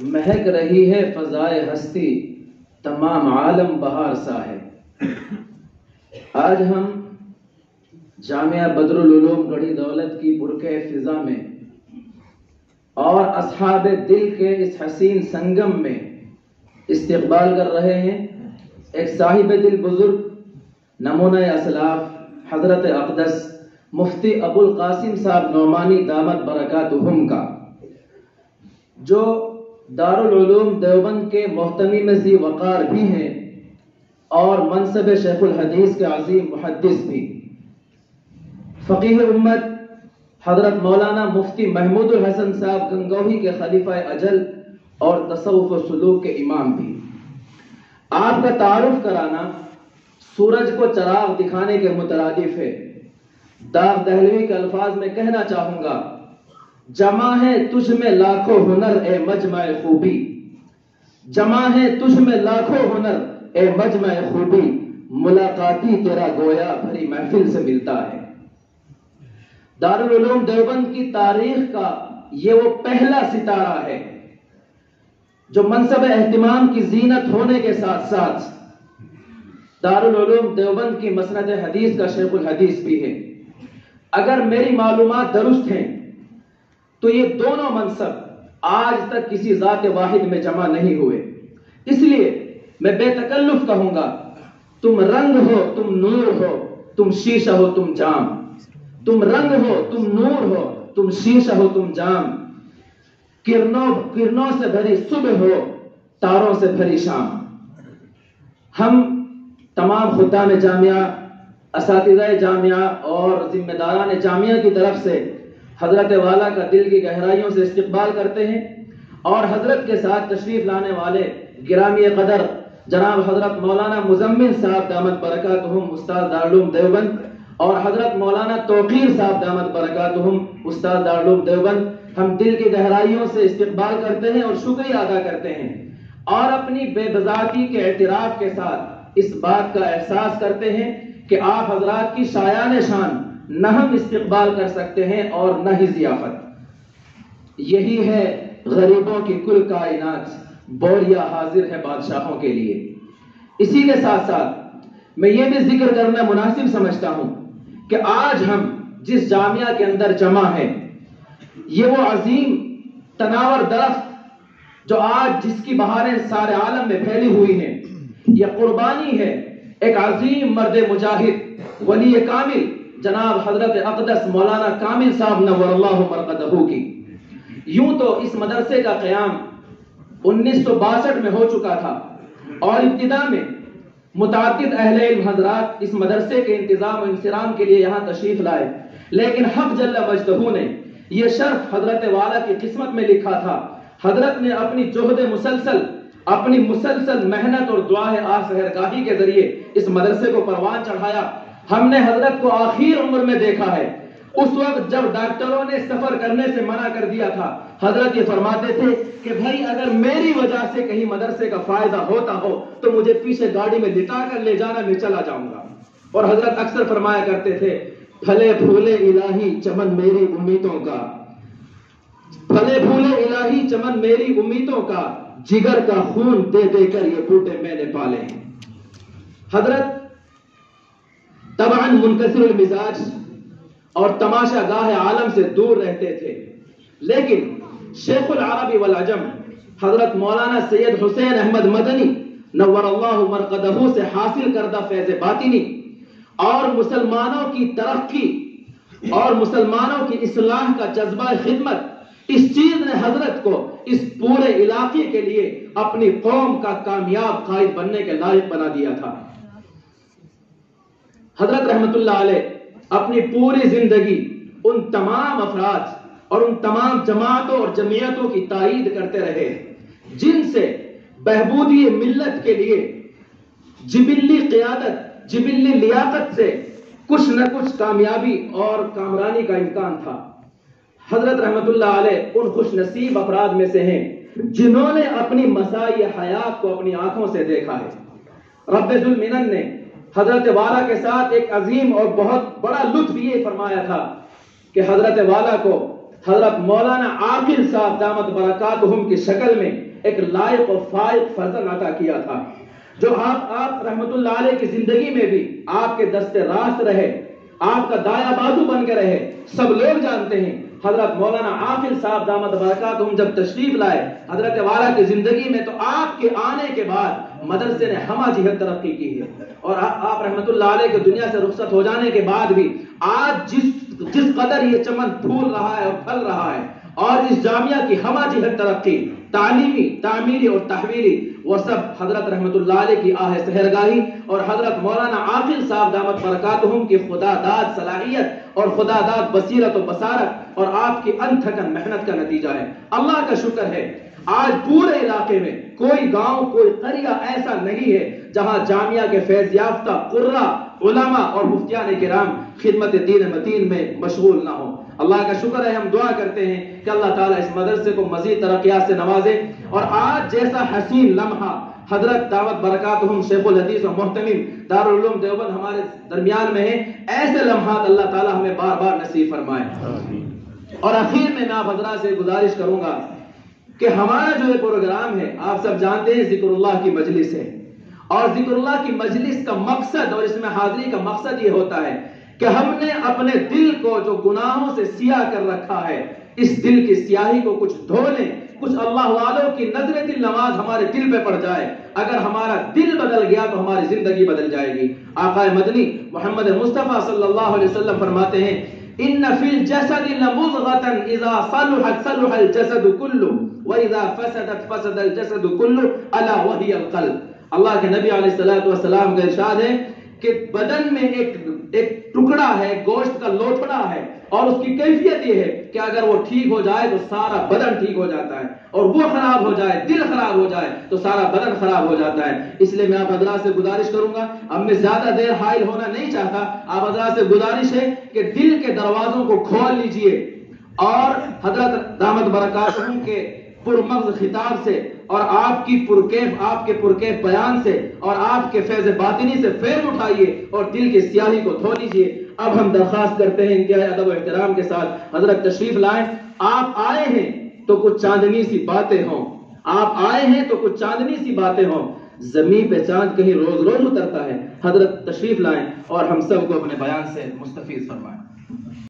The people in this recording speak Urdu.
مہک رہی ہے فضائے ہستی، تمام عالم بہار سا ہے۔ آج ہم جامعہ بدر العلوم گڑھی دولت کی برقع فضا میں اور اصحاب دل کے اس حسین سنگم میں استقبال کر رہے ہیں ایک صاحب دل بزرگ، نمونہ اسلاف، حضرت اقدس مفتی ابو القاسم صاحب نعمانی دامت برکاتہم کا، جو دارالعلوم دیوبند کے محتمی میں ذی وقار بھی ہیں اور منصب شیخ الحدیث کے عظیم محدث بھی، فقیہ امت حضرت مولانا مفتی محمود الحسن صاحب گنگوہی کے خلیفہ اجل اور تصوف و سلوک کے امام بھی۔ آپ کا تعارف کرانا سورج کو چراغ دکھانے کے مترادف ہے۔ داغ دہلوی کے الفاظ میں کہنا چاہوں گا، جمع ہے تجھ میں لاکھوں ہنر اے مجمع خوبی، جمع ہے تجھ میں لاکھوں ہنر اے مجمع خوبی، ملاقاتی تیرا گویا بھری محفل سے ملتا ہے۔ دارالعلوم دیوبند کی تاریخ کا یہ وہ پہلا ستارہ ہے جو منصب اہتمام کی زینت ہونے کے ساتھ ساتھ دارالعلوم دیوبند کی مسند حدیث کا شیخ الحدیث بھی ہے۔ اگر میری معلومات درست ہیں تو یہ دونوں منصب آج تک کسی ذات واحد میں جمع نہیں ہوئے، اس لیے میں بے تکلف کہوں گا، تم رنگ ہو تم نور ہو تم شیشہ ہو تم جام، تم رنگ ہو تم نور ہو تم شیشہ ہو تم جام، کرنوں سے بھری صبح ہو تاروں سے بھری شام۔ ہم تمام خدام جامعہ، اساتذہ جامعہ اور ذمہ داران جامعہ کی طرف سے حضرت والا کا دل کی گہرائیوں سے استقبال کرتے ہیں اور حضرت کے ساتھ تشریف لانے والے گرامی قدر جناب حضرت مولانا مزمل صاحب دامت برکاتہم استاد دارالعلوم دیوبند اور حضرت مولانا توقیر صاحب دامت برکاتہم استاد دارالعلوم دیوبند، ہم دل کی گہرائیوں سے استقبال کرتے ہیں اور شکریہ ادا کرتے ہیں اور اپنی بے بذاتی کے اعتراف کے ساتھ اس بات کا احساس کرتے ہیں کہ آپ حضرات کی شایان شان نہ ہم استقبال کر سکتے ہیں اور نہ ہی ضیافت۔ یہی ہے غریبوں کی کل کائنات، بوریا حاضر ہے بادشاہوں کے لیے۔ اسی کے ساتھ ساتھ میں یہ بھی ذکر کرنا مناسب سمجھتا ہوں کہ آج ہم جس جامعہ کے اندر جمع ہیں، یہ وہ عظیم تناور درخت جو آج جس کی بہاریں سارے عالم میں پھیلی ہوئی ہیں، یہ قربانی ہے ایک عظیم مرد مجاہد ولی کامل جناب حضرت اقدس مولانا کامل صاحب نور اللہ مرقدہ کی۔ یوں تو اس مدرسے کا قیام 1962 میں ہو چکا تھا اور ابتدا میں متعدد اہل علم حضرات اس مدرسے کے انتظام و انصرام کے لیے یہاں تشریف لائے، لیکن حق جل مجدہ نے یہ شرف حضرت والا کی قسمت میں لکھا تھا۔ حضرت نے اپنی جہد اپنی مسلسل محنت اور دعائے سحرگاہی کے ذریعے اس مدرسے کو پروان چڑھایا۔ ہم نے حضرت کو آخر عمر میں دیکھا ہے، اس وقت جب ڈاکٹروں نے سفر کرنے سے منع کر دیا تھا، حضرت یہ فرماتے تھے کہ بھائی اگر میری وجہ سے کہیں مدرسے کا فائدہ ہوتا ہو تو مجھے پیچھے گاڑی میں لٹا کر لے جانا، میں چلا جاؤں گا۔ اور حضرت اکثر فرمایا کرتے تھے، پھلے پھولے الہی چمن میری امیدوں کا، پھلے پھولے الہی چمن میری امیدوں کا، جگر کا خون دے دے کر یہ بوٹے میں نے پالے ہیں۔ حضرت طبعاً منکسر المزاج اور تماشا گاہ عالم سے دور رہتے تھے، لیکن شیخ العرب والعجم حضرت مولانا سید حسین احمد مدنی نور اللہ مرقدہ سے حاصل کردہ فیض باطنی اور مسلمانوں کی ترقی اور مسلمانوں کی اصلاح کا جذبہ خدمت، اس چیز نے حضرت کو اس پورے علاقے کے لیے اپنی قوم کا کامیاب قائد بننے کے لائق بنا دیا تھا۔ حضرت رحمت اللہ علیہ اپنی پوری زندگی ان تمام افراد اور ان تمام جماعتوں اور جمعیتوں کی تائید کرتے رہے جن سے بہبودی ملت کے لیے جبلی قیادت، جبلی لیاقت سے کچھ نہ کچھ کامیابی اور کامرانی کا امکان تھا۔ حضرت رحمت اللہ علیہ ان خوش نصیب افراد میں سے ہیں جنہوں نے اپنی مسائی حیات کو اپنی آنکھوں سے دیکھا ہے۔ رب ذو المنن نے حضرت والا کے ساتھ ایک عظیم اور بہت بڑا لطف یہ فرمایا تھا کہ حضرت والا کو حضرت مولانا عاقل صاحب دامت برکاتہم کی شکل میں ایک لائق و فائق فرزند عطا کیا تھا، جو آپ رحمت اللہ علیہ کی زندگی میں بھی آپ کے دست راست رہے، آپ کا دایاں بازو بن کے رہے۔ سب لوگ جانتے ہیں حضرت مولانا عاقل صاحب دامت برکاتہم جب تشریف لائے حضرت والا کی زندگی میں، تو آپ کے آنے کے بعد مدرسے نے ہمہ جہت ترقی کی ہے، اور آپ رحمت اللہ علیہ کے دنیا سے رخصت ہو جانے کے بعد بھی آج جس قدر یہ چمن پھول رہا ہے اور پھل رہا ہے، اور اس جامعہ کی ہمہ جہت ترقی تعلیمی، تعمیری اور تحویلی، وہ سب حضرت رحمت اللہ علیہ کی آہ سحرگاہی اور حضرت مولانا عاقل صاحب دامت برکاتہم کی خدا داد صلاحیت اور خدا داد بصیرت و بصارت اور آپ کی انتھکن محنت کا نتیجہ ہے۔ اللہ کا شکر ہے آج پورے علاقے میں کوئی گاؤں، کوئی قریہ ایسا نہیں ہے جہاں جامعہ کے فیض یافتہ قرہ، علماء اور مفتیان کرام خدمت دین متین میں مشغول نہ ہوں۔ اللہ کا شکر ہے، ہم دعا کرتے ہیں کہ اللہ تعالیٰ اس مدرسے کو مزید ترقیات سے نوازے، اور آج جیسا حسین لمحہ حضرت دعوت برکاتہم شیخ الحدیث و محتمم دارالعلوم دیوبند ہمارے درمیان میں ہے، ایسے لمحات اللہ تعالیٰ ہمیں بار بار نصیب فرمائے۔ اور اخیر میں آپ حضرات سے گزارش کروں گا کہ ہمارا جو یہ پروگرام ہے، آپ سب جانتے ہیں ذکر اللہ کی مجلس ہے، اور ذکر اللہ کی مجلس کا مقصد اور اس میں حاضری کا مقصد یہ ہوتا ہے کہ ہم نے اپنے دل کو جو گناہوں سے سیاہ کر رکھا ہے، اس دل کی سیاہی کو کچھ دھو لیں، کچھ اللہ والوں کی نظر دل نواز ہمارے دل پہ پڑ جائے۔ اگر ہمارا دل بدل گیا تو ہماری زندگی بدل جائے گی۔ آقا مدنی محمد مصطفیٰ صلی اللہ علیہ وسلم فرماتے ہیں ان فی الجسد لمضغۃ اذا صلحت صلح الجسد كله واذا فسدت فسد الجسد كله الا وهي القلب۔ اللہ کے نبی علیہ الصلوۃ والسلام کا ارشاد ہے کہ بدن میں ایک ٹکڑا ہے، گوشت کا لوتھڑا ہے، اور اس کی کیفیت یہ ہے کہ اگر وہ ٹھیک ہو جائے تو سارا بدن ٹھیک ہو جاتا ہے، اور وہ خراب ہو جائے، دل خراب ہو جائے تو سارا بدن خراب ہو جاتا ہے۔ اس لیے میں آپ حضرات سے گزارش کروں گا، اب میں زیادہ دیر حائل ہونا نہیں چاہتا، آپ حضرات سے گزارش ہے کہ دل کے دروازوں کو کھول لیجئے، اور حضرت دامت برکاتہم کے پرمغز خطاب سے اور آپ کے پرکیف بیان سے اور آپ کے فیض باطنی سے فیض اٹھائیے اور دل کی سیاہی کو دھو لیجئے۔ اب ہم درخواست کرتے ہیں انتہائی ادب و احترام کے ساتھ حضرت تشریف لائیں۔ آپ آئے ہیں تو کچھ چاندنی سی باتیں ہوں، آپ آئے ہیں تو کچھ چاندنی سی باتیں ہوں۔ زمین پہ چاند کہیں روز روز اترتا ہے۔ حضرت تشریف لائیں اور ہم سب کو اپنے بیان سے مستفیض فرمائیں۔